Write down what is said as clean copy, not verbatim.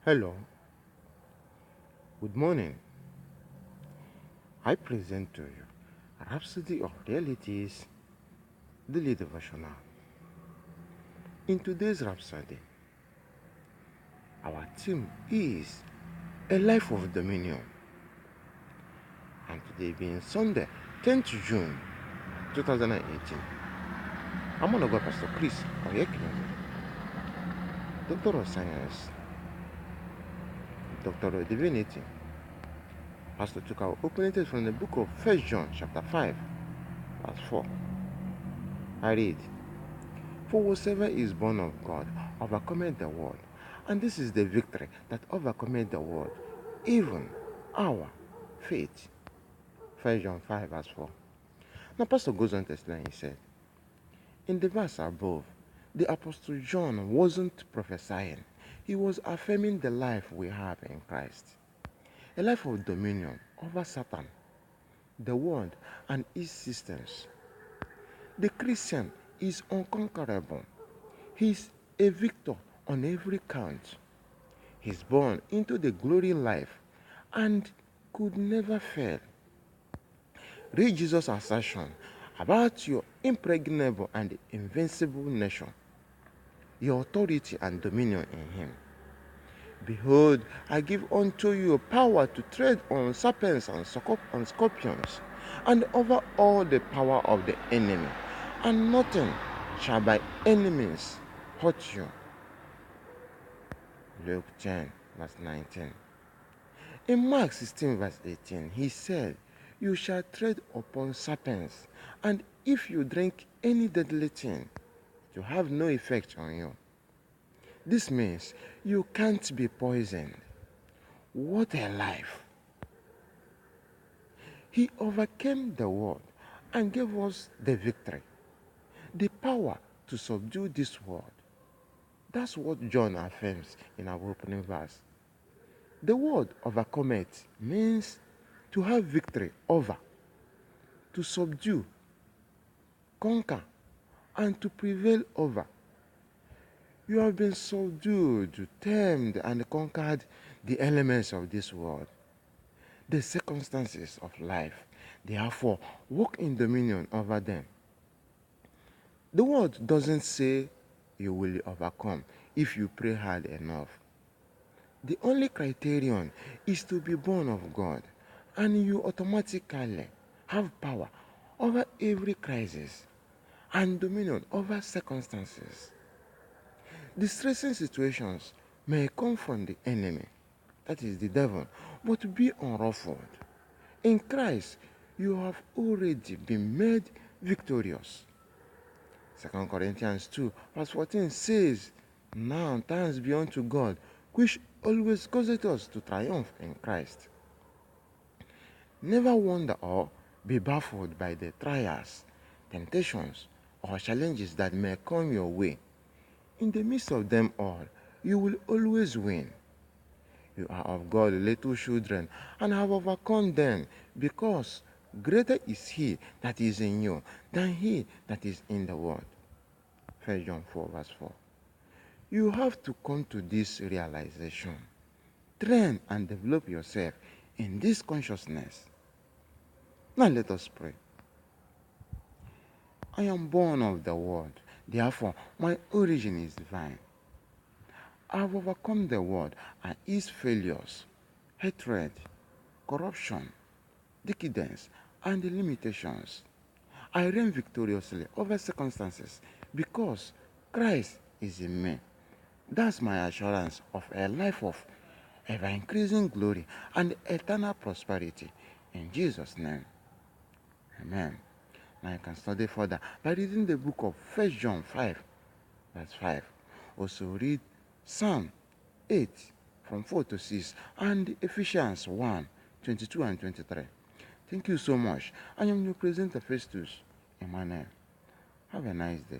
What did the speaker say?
Hello, good morning. I present to you Rhapsody of Realities, daily devotional. In today's Rhapsody, our theme is a life of dominion. And today being Sunday, 10th June 2018, I'm on God Pastor Chris Oyekino, Doctor of Science, Doctor of Divinity. Pastor took our opening text from the book of 1 John chapter 5, verse 4. I read, For whatsoever is born of God overcometh the world, and this is the victory that overcometh the world, even our faith. 1 John 5 verse 4. Now Pastor goes on to explain, he said, in the verse above, the Apostle John wasn't prophesying. He was affirming the life we have in Christ. A life of dominion over Satan, the world, and its systems. The Christian is unconquerable. He's a victor on every count. He's born into the glory life and could never fail. Read Jesus' assertion about your impregnable and invincible nation, your authority and dominion in him. Behold, I give unto you power to tread on serpents and scorpions, and over all the power of the enemy, and nothing shall by any means hurt you. Luke 10, verse 19. In Mark 16, verse 18, he said, You shall tread upon serpents, and if you drink any deadly thing, it will have no effect on you. This means you can't be poisoned. What a life! He overcame the world and gave us the victory, the power to subdue this world. That's what John affirms in our opening verse. The word overcometh means to have victory over, to subdue, conquer, and to prevail over. You have been subdued, tamed, and conquered the elements of this world, the circumstances of life. Therefore, walk in dominion over them. The word doesn't say you will overcome if you pray hard enough. The only criterion is to be born of God, and you automatically have power over every crisis and dominion over circumstances. Distressing situations may come from the enemy, that is the devil, but be unruffled. In Christ, you have already been made victorious. 2 Corinthians 2 verse 14 says, Now thanks be unto God, which always causeth us to triumph in Christ. Never wonder or be baffled by the trials, temptations, or challenges that may come your way. In the midst of them all, you will always win. You are of God little children, and have overcome them, because greater is he that is in you than he that is in the world. 1 John 4 verse 4. You have to come to this realization. Train and develop yourself in this consciousness. Now let us pray. I am born of the world, therefore my origin is divine. I have overcome the world and its failures, hatred, corruption, decadence, and the limitations. I reign victoriously over circumstances because Christ is in me. That's my assurance of a life of ever-increasing glory and eternal prosperity. In Jesus' name, amen. Now you can study further by reading the book of 1 John 5, verse 5. Also read Psalm 8, from 4 to 6, and Ephesians 1, 22 and 23. Thank you so much. I am your presenter, Festus Emmanuel. Have a nice day.